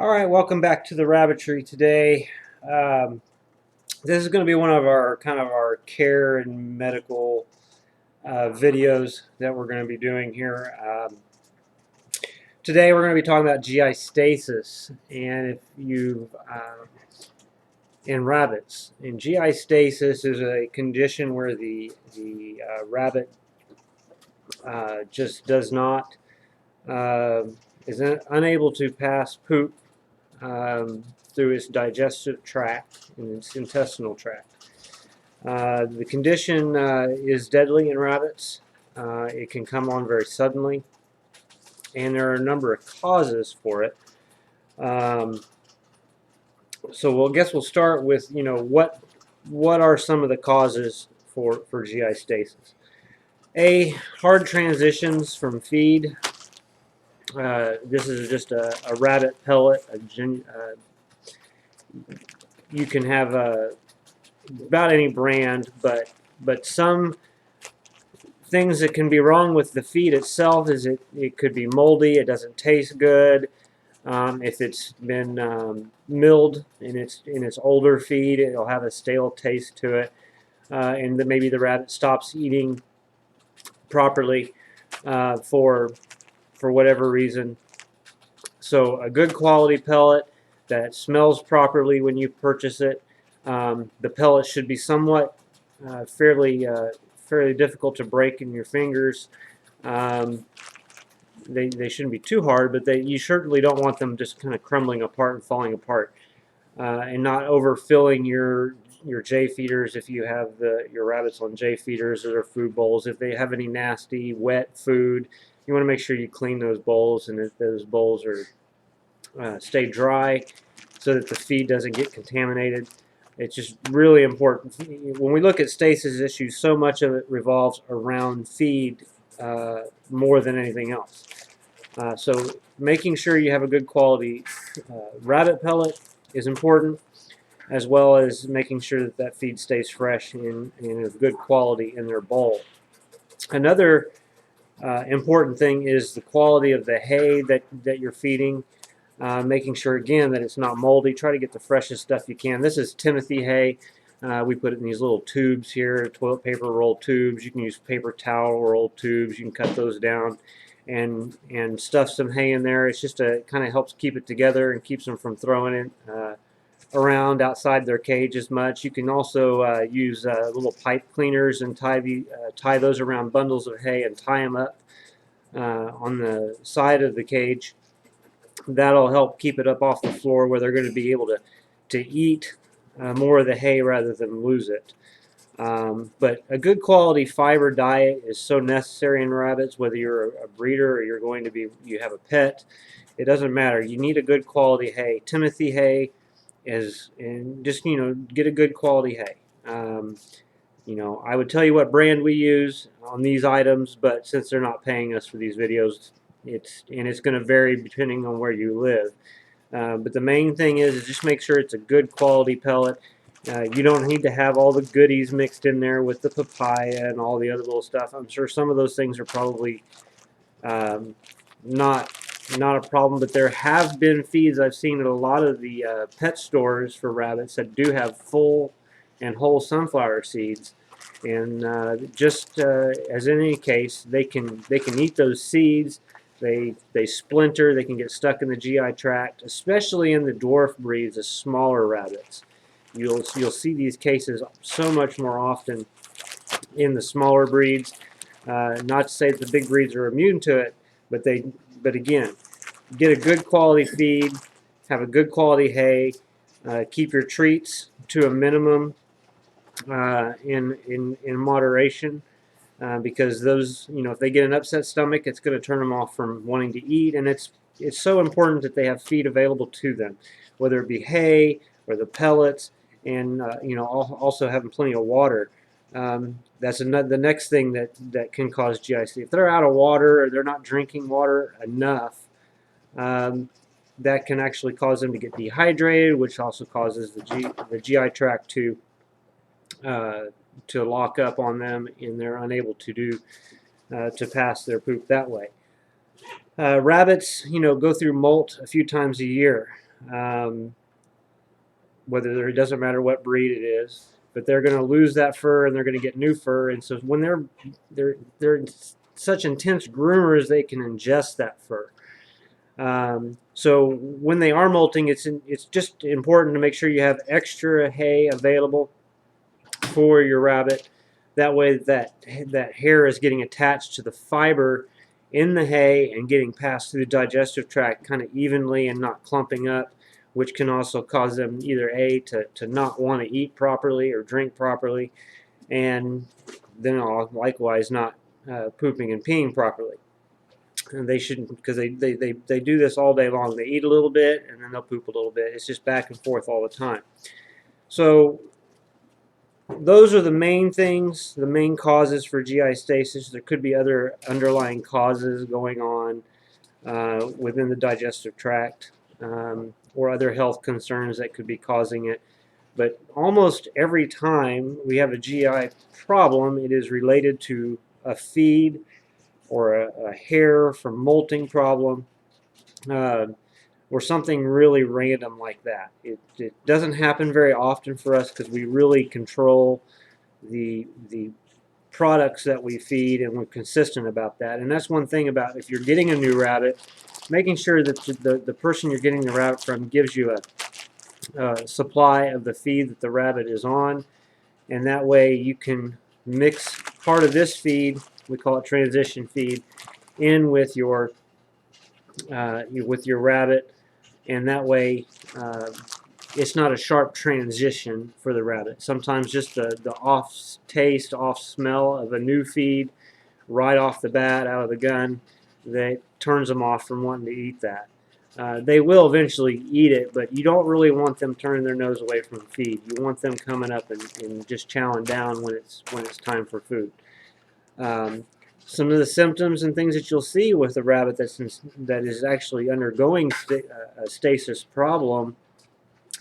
All right, welcome back to the rabbitry today. Um, this is going to be one of our our care and medical videos that we're going to be doing here. Today we're going to be talking about GI stasis, and if you in rabbits, and GI stasis is a condition where the rabbit just does not is unable to pass poop through its digestive tract and its intestinal tract. The condition is deadly in rabbits. It can come on very suddenly, and there are a number of causes for it. So I guess we'll start with what are some of the causes for GI stasis. Hard transitions from feed. This is just a rabbit pellet. You can have about any brand, but some things that can be wrong with the feed itself is it could be moldy. It doesn't taste good. If it's been milled in its older feed, it'll have a stale taste to it, and then maybe the rabbit stops eating properly for whatever reason. So a good quality pellet that smells properly when you purchase it. The pellet should be somewhat fairly difficult to break in your fingers. They shouldn't be too hard, but you certainly don't want them just kind of crumbling apart and falling apart, and not overfilling your J feeders if you have your rabbits on J feeders or their food bowls. If they have any nasty wet food, you want to make sure you clean those bowls, and that those bowls are stay dry so that the feed doesn't get contaminated. It's just really important. When we look at stasis issues, so much of it revolves around feed more than anything else. So making sure you have a good quality rabbit pellet is important, as well as making sure that that feed stays fresh and of good quality in their bowl. Another important thing is the quality of the hay that you're feeding. Making sure, again, that it's not moldy. Try to get the freshest stuff you can. This is Timothy hay. We put it in these little tubes here, toilet paper roll tubes. You can use paper towel roll tubes. You can cut those down and stuff some hay in there. It's just kind of helps keep it together and keeps them from throwing it around outside their cage as much. You can also use little pipe cleaners and tie those around bundles of hay and tie them up on the side of the cage. That'll help keep it up off the floor where they're going to be able to eat more of the hay rather than lose it. But a good quality fiber diet is so necessary in rabbits, whether you're a breeder or you have a pet. It doesn't matter. You need a good quality hay. Timothy hay and just get a good quality hay. I would tell you what brand we use on these items, but since they're not paying us for these videos, it's going to vary depending on where you live. But the main thing is just make sure it's a good quality pellet. You don't need to have all the goodies mixed in there with the papaya and all the other little stuff. I'm sure some of those things are probably not a problem, but there have been feeds I've seen at a lot of the pet stores for rabbits that do have full and whole sunflower seeds. And just as in any case, they can eat those seeds. They splinter. They can get stuck in the GI tract, especially in the dwarf breeds, the smaller rabbits. You'll see these cases so much more often in the smaller breeds. Not to say that the big breeds are immune to it, but again, get a good quality feed, have a good quality hay, keep your treats to a minimum in moderation. Because those, if they get an upset stomach, it's going to turn them off from wanting to eat, and it's so important that they have feed available to them, whether it be hay or the pellets, and also having plenty of water. That's the next thing that can cause GIC. If they're out of water or they're not drinking water enough, that can actually cause them to get dehydrated, which also causes the GI tract to lock up on them, and they're unable to pass their poop that way. Rabbits, go through molt a few times a year. Whether it doesn't matter what breed it is, but they're going to lose that fur and they're going to get new fur. And so when they're such intense groomers, they can ingest that fur. So when they are molting, it's just important to make sure you have extra hay available for your rabbit. That way that hair is getting attached to the fiber in the hay and getting passed through the digestive tract kind of evenly and not clumping up, which can also cause them either to not want to eat properly or drink properly, and then likewise not pooping and peeing properly. And they shouldn't, because they do this all day long. They eat a little bit and then they'll poop a little bit. It's just back and forth all the time. So those are the main things, the main causes for GI stasis. There could be other underlying causes going on within the digestive tract, or other health concerns that could be causing it. But almost every time we have a GI problem, it is related to a feed or a hair from molting problem, or something really random like that. It doesn't happen very often for us because we really control the products that we feed, and we're consistent about that. And that's one thing about if you're getting a new rabbit, making sure that the person you're getting the rabbit from gives you a supply of the feed that the rabbit is on, and that way you can mix part of this feed, we call it transition feed, in with your rabbit, and that way it's not a sharp transition for the rabbit. Sometimes just the off taste, off smell of a new feed right off the bat, out of the gun, that turns them off from wanting to eat that. They will eventually eat it, but you don't really want them turning their nose away from the feed. You want them coming up and just chowing down when it's time for food. Some of the symptoms and things that you'll see with a rabbit that is actually undergoing a stasis problem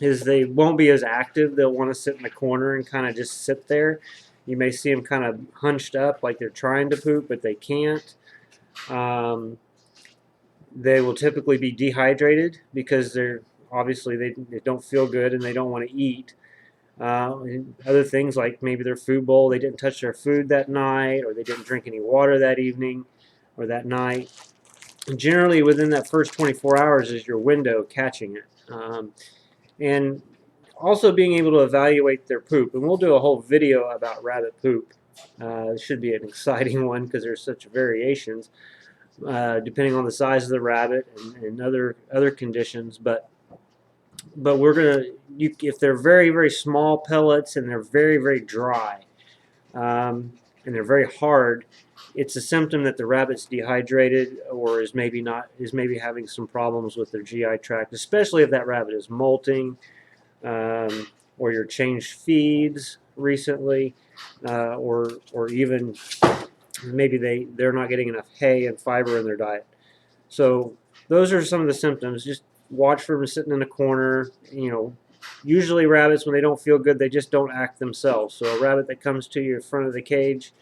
is they won't be as active. They'll want to sit in the corner and kind of just sit there. You may see them kind of hunched up like they're trying to poop, but they can't. They will typically be dehydrated because they're obviously they don't feel good and they don't want to eat. Other things like maybe their food bowl, they didn't touch their food that night, or they didn't drink any water that evening or that night. And generally within that first 24 hours is your window catching it. And also being able to evaluate their poop. And we'll do a whole video about rabbit poop. It should be an exciting one because there's such variations depending on the size of the rabbit and other conditions. But we're gonna, if they're very, very small pellets and they're very, very dry, and they're very hard, it's a symptom that the rabbit's dehydrated or is maybe having some problems with their GI tract, especially if that rabbit is molting, or you're changed feeds recently, or even maybe they're not getting enough hay and fiber in their diet. So those are some of the symptoms. Just watch for them sitting in a corner. Usually rabbits, when they don't feel good, they just don't act themselves. So a rabbit that comes to you in front of the cage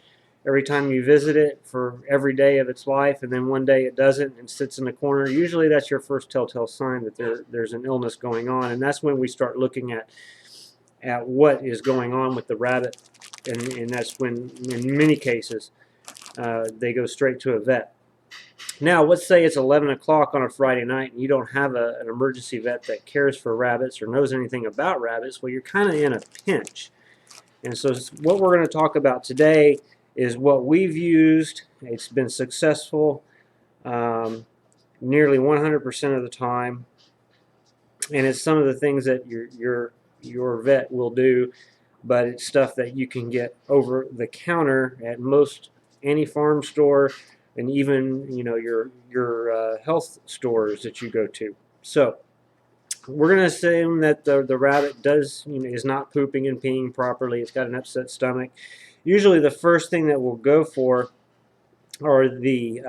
every time you visit it for every day of its life, and then one day it doesn't and sits in the corner, usually that's your first telltale sign that there's an illness going on. And that's when we start looking at what is going on with the rabbit, and that's when, in many cases, they go straight to a vet. Now, let's say it's 11 o'clock on a Friday night and you don't have an emergency vet that cares for rabbits or knows anything about rabbits. Well, you're kind of in a pinch. And so what we're going to talk about today is what we've used. It's been successful nearly 100% of the time. And it's some of the things that your vet will do, but it's stuff that you can get over the counter at most any farm store, and even your health stores that you go to. So we're going to assume that the rabbit is not pooping and peeing properly. It's got an upset stomach. Usually the first thing that we'll go for are these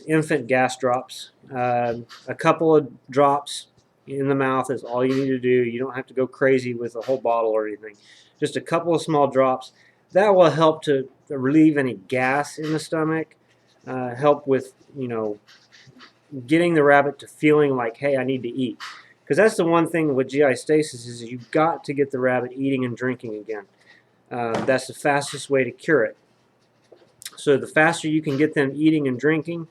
infant gas drops. A couple of drops in the mouth is all you need to do. You don't have to go crazy with a whole bottle or anything. Just a couple of small drops. That will help to relieve any gas in the stomach, help with, getting the rabbit to feeling like, hey, I need to eat. Because that's the one thing with GI stasis is you've got to get the rabbit eating and drinking again. That's the fastest way to cure it. So the faster you can get them eating and drinking,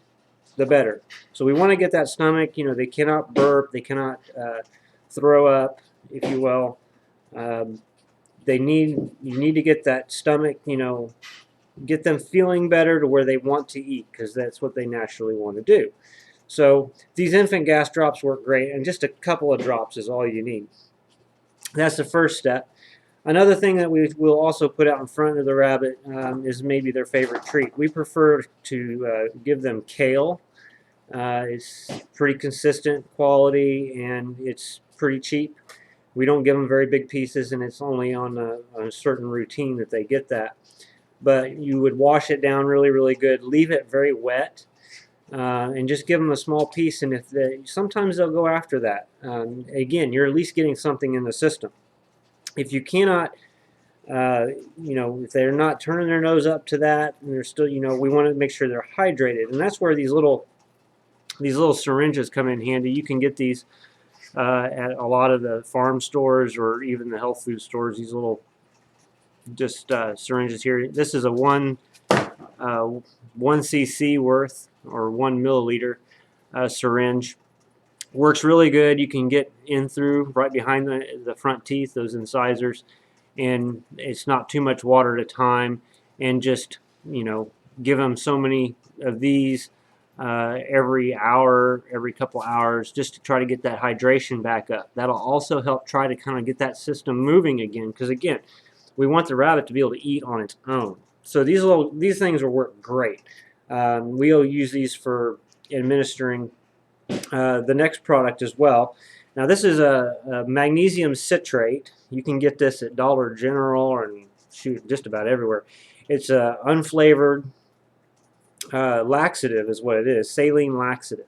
the better. So we want to get that stomach, they cannot burp, they cannot throw up, if you will. You need to get that stomach, get them feeling better to where they want to eat, because that's what they naturally want to do. So these infant gas drops work great, and just a couple of drops is all you need. That's the first step. Another thing that we will also put out in front of the rabbit is maybe their favorite treat. We prefer to give them kale. It's pretty consistent quality, and it's pretty cheap. We don't give them very big pieces, and it's only on a certain routine that they get that. But you would wash it down really, really good. Leave it very wet, and just give them a small piece. And sometimes they'll go after that. Again, you're at least getting something in the system. If you cannot, if they're not turning their nose up to that, and they're still, we want to make sure they're hydrated, and that's where these little syringes come in handy. You can get these at a lot of the farm stores or even the health food stores. These little syringes here. This is a 1 cc worth, or 1 milliliter syringe. Works really good. You can get in through right behind the front teeth, those incisors, and it's not too much water at a time. And just give them so many of these every hour, every couple hours, just to try to get that hydration back up. That'll also help try to kind of get that system moving again, because again, we want the rabbit to be able to eat on its own. So these things will work great. We'll use these for administering the next product as well. Now this is a magnesium citrate. You can get this at Dollar General and just about everywhere. It's a unflavored laxative is what it is, saline laxative.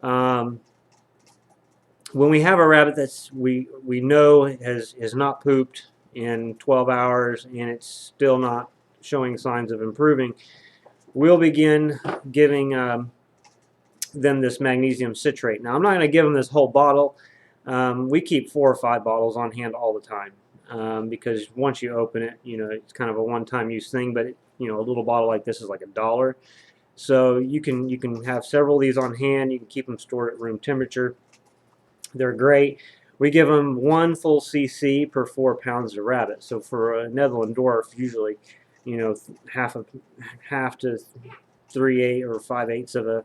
When we have a rabbit that's we know has not pooped in 12 hours and it's still not showing signs of improving, we'll begin giving them this magnesium citrate. Now I'm not going to give them this whole bottle. We keep 4 or 5 bottles on hand all the time because once you open it, it's kind of a one-time use thing. But a little bottle like this is like $1. So you can have several of these on hand. You can keep them stored at room temperature. They're great. We give them 1 full cc per 4 pounds of rabbit. So for a Netherland dwarf, usually, half to 3/8 or 5/8 of a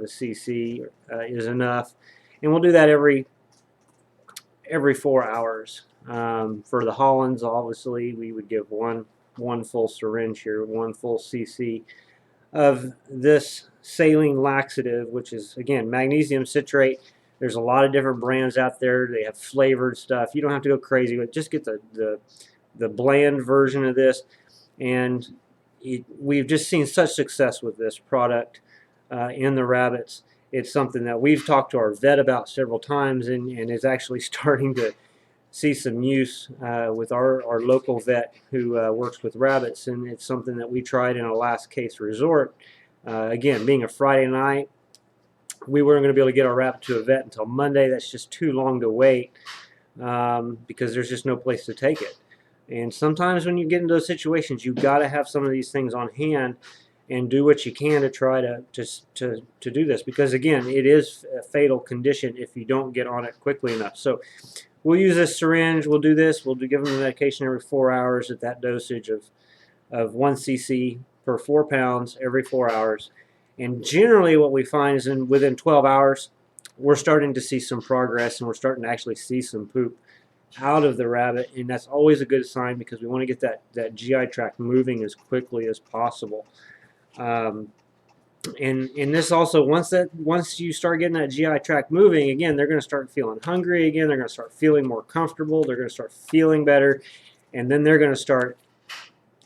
cc is enough, and we'll do that every 4 hours. For the Hollands, obviously, we would give one full syringe here, 1 full cc of this saline laxative, which is again magnesium citrate. There's a lot of different brands out there. They have flavored stuff. You don't have to go crazy, but just get the bland version of this. And we've just seen such success with this product in the rabbits. It's something that we've talked to our vet about several times, and is actually starting to see some use with our local vet who works with rabbits. And it's something that we tried in a last case resort. Again, being a Friday night, we weren't going to be able to get our rabbit to a vet until Monday. That's just too long to wait because there's just no place to take it. And sometimes when you get into those situations, you've got to have some of these things on hand and do what you can to try to do this, because again, it is a fatal condition if you don't get on it quickly enough. So we'll use this syringe. We'll do this. We'll give them the medication every 4 hours at that dosage of 1 cc per 4 pounds every 4 hours. And generally what we find is within 12 hours, we're starting to see some progress, and we're starting to actually see some poop out of the rabbit. And that's always a good sign, because we want to get that GI tract moving as quickly as possible. And this also, once you start getting that GI tract moving, again, they're going to start feeling hungry again. They're going to start feeling more comfortable. They're going to start feeling better. And then they're going to start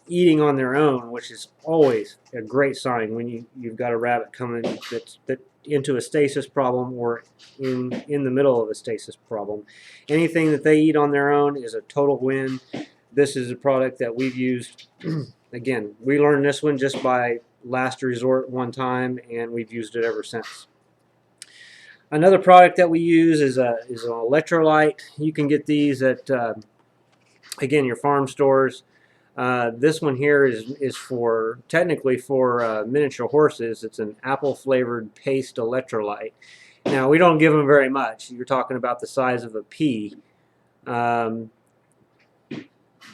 eating on their own, which is always a great sign when you've got a rabbit coming that into a stasis problem, or in the middle of a stasis problem. Anything that they eat on their own is a total win. This is a product that we've used. Again, we learned this one just by last resort one time, and we've used it ever since. Another product that we use is an electrolyte. You can get these at again, your farm stores. This one here is for technically for miniature horses. It's an apple flavored paste electrolyte. Now we don't give them very much. You're talking about the size of a pea. Um,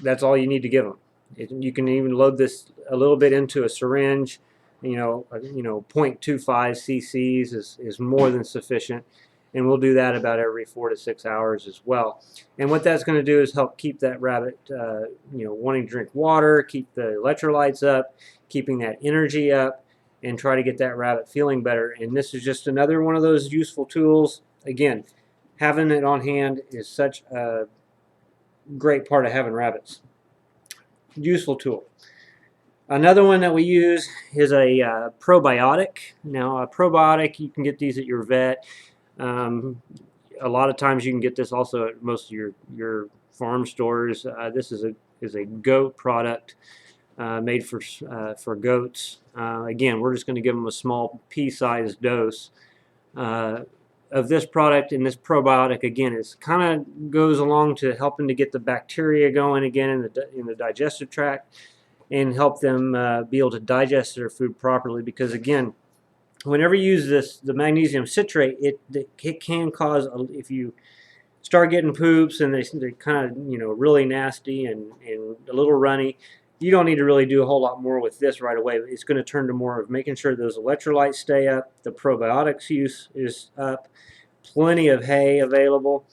that's all you need to give them. You can even load this a little bit into a syringe. 0.25 cc's is more than sufficient, and we'll do that about every 4 to 6 hours as well. And what that's going to do is help keep that rabbit, wanting to drink water, keep the electrolytes up, keeping that energy up, and try to get that rabbit feeling better. And this is just another one of those useful tools. Again, having it on hand is such a great part of having rabbits. Useful tool. Another one that we use is a probiotic. Now, a probiotic, you can get these at your vet. A lot of times you can get this also at most of your farm stores. This is a goat product made for goats. Again, we're just going to give them a small pea-sized dose of this product, and this probiotic. Again, it kind of goes along to helping to get the bacteria going again in the digestive tract, and help them be able to digest their food properly. Because again, whenever you use the magnesium citrate, it can cause, if you start getting poops and they're kind of really nasty and a little runny, you don't need to really do a whole lot more with this right away. It's going to turn to more of making sure those electrolytes stay up, the probiotics use is up, plenty of hay available,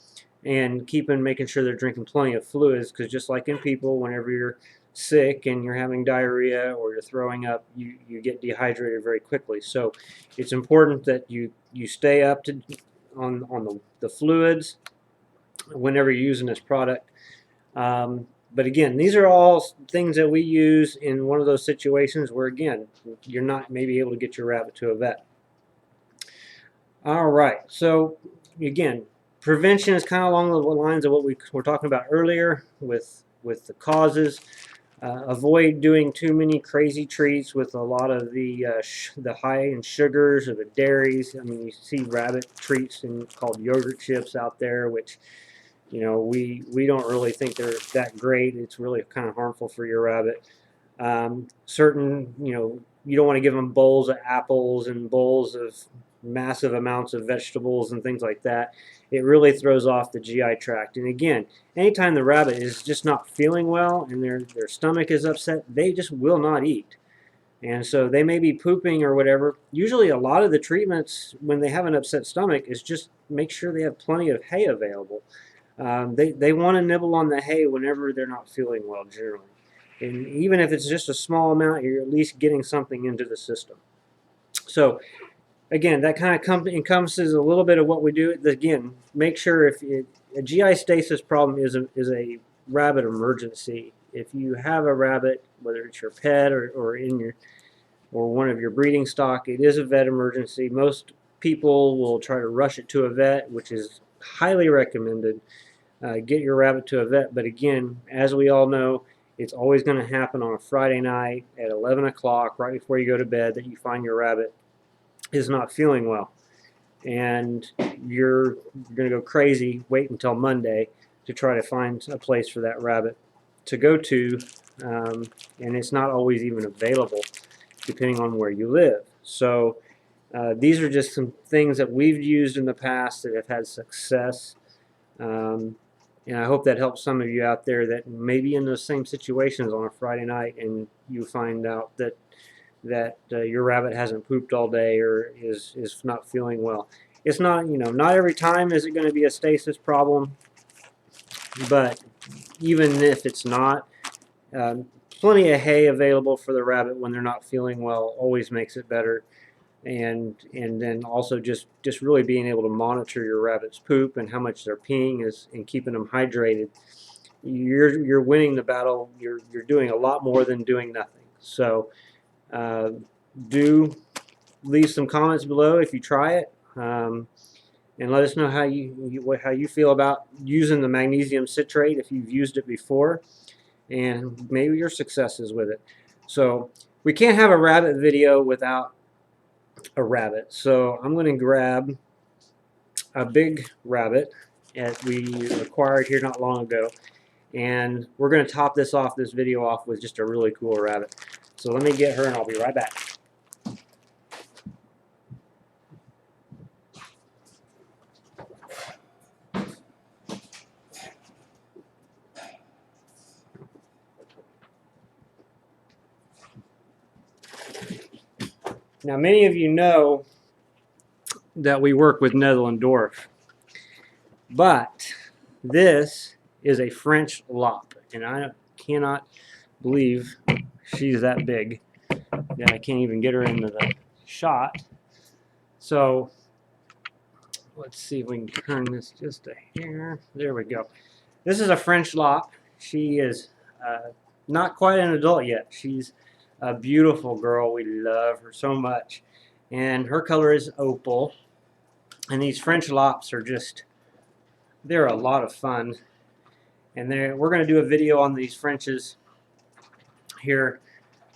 and making sure they're drinking plenty of fluids. Because just like in people, whenever you're sick and you're having diarrhea or you're throwing up, you get dehydrated very quickly. So it's important that you stay up on the fluids whenever you're using this product. But again, these are all things that we use in one of those situations where, again, you're not maybe able to get your rabbit to a vet. All right, so again, prevention is kind of along the lines of what we were talking about earlier with the causes. Avoid doing too many crazy treats with a lot of the high in sugars or the dairies. I mean, you see rabbit treats called yogurt chips out there, which we don't really think they're that great. It's really kind of harmful for your rabbit. You don't want to give them bowls of apples and bowls of massive amounts of vegetables and things like that. It really throws off the GI tract. And again, anytime the rabbit is just not feeling well and their stomach is upset, they just will not eat. And so they may be pooping or whatever. Usually a lot of the treatments when they have an upset stomach is just make sure they have plenty of hay available. They want to nibble on the hay whenever they're not feeling well generally. And even if it's just a small amount, you're at least getting something into the system. So again, that kind of encompasses a little bit of what we do. Again, make sure a GI stasis problem is a rabbit emergency. If you have a rabbit, whether it's your pet or one of your breeding stock, it is a vet emergency. Most people will try to rush it to a vet, which is highly recommended. Get your rabbit to a vet, but again, as we all know, it's always going to happen on a Friday night at 11 o'clock, right before you go to bed, that you find your rabbit is not feeling well. And you're going to go crazy, wait until Monday to try to find a place for that rabbit to go to, and it's not always even available depending on where you live. So these are just some things that we've used in the past that have had success. And I hope that helps some of you out there that may be in those same situations on a Friday night and you find out that your rabbit hasn't pooped all day or is not feeling well. It's not, not every time is it going to be a stasis problem, but even if it's not, plenty of hay available for the rabbit when they're not feeling well always makes it better. And then also just really being able to monitor your rabbit's poop and how much they're peeing and keeping them hydrated. You're winning the battle. You're doing a lot more than doing nothing. So do leave some comments below if you try it, and let us know how you feel about using the magnesium citrate if you've used it before, and maybe your successes with it. So we can't have a rabbit video without a rabbit. So I'm going to grab a big rabbit that we acquired here not long ago, and we're going to top this video off with just a really cool rabbit. So let me get her and I'll be right back. Now, many of you know that we work with Netherland Dwarf, but this is a French Lop, and I cannot believe she's that big that I can't even get her into the shot. So let's see if we can turn this just a hair. There we go. This is a French Lop. She is not quite an adult yet. She's a beautiful girl. We love her so much. And her color is opal. And these French Lops are just, they're a lot of fun. And we're going to do a video on these Frenches here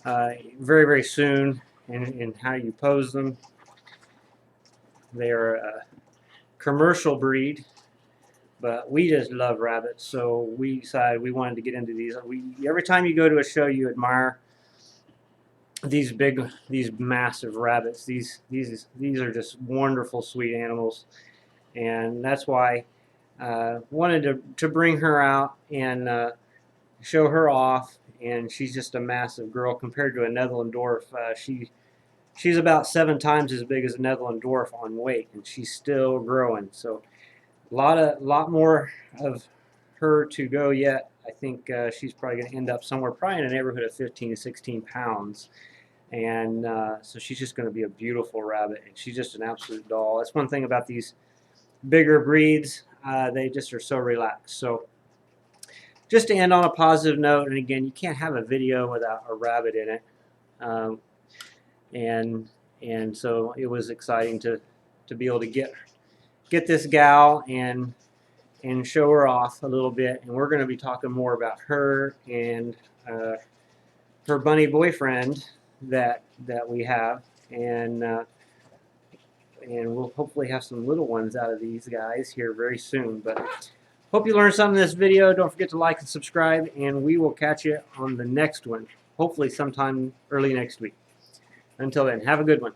very, very soon, and how you pose them. They're a commercial breed, but we just love rabbits, so we decided we wanted to get into these. Every time you go to a show, you admire these massive rabbits. These are just wonderful, sweet animals, and that's why wanted to bring her out and show her off. And she's just a massive girl compared to a Netherland Dwarf. She's about 7 times as big as a Netherland Dwarf on weight, and she's still growing. So a lot more of her to go yet. I think she's probably going to end up somewhere probably in the neighborhood of 15 to 16 pounds. And so she's just going to be a beautiful rabbit, and she's just an absolute doll. That's one thing about these bigger breeds. They just are so relaxed. So just to end on a positive note, and again, you can't have a video without a rabbit in it. And so it was exciting to be able to get this gal and show her off a little bit. And we're going to be talking more about her and her bunny boyfriend that we have, and we'll hopefully have some little ones out of these guys here very soon. But hope you learned something in this video. Don't forget to like and subscribe, and we will catch you on the next one, hopefully sometime early next week. Until then, have a good one.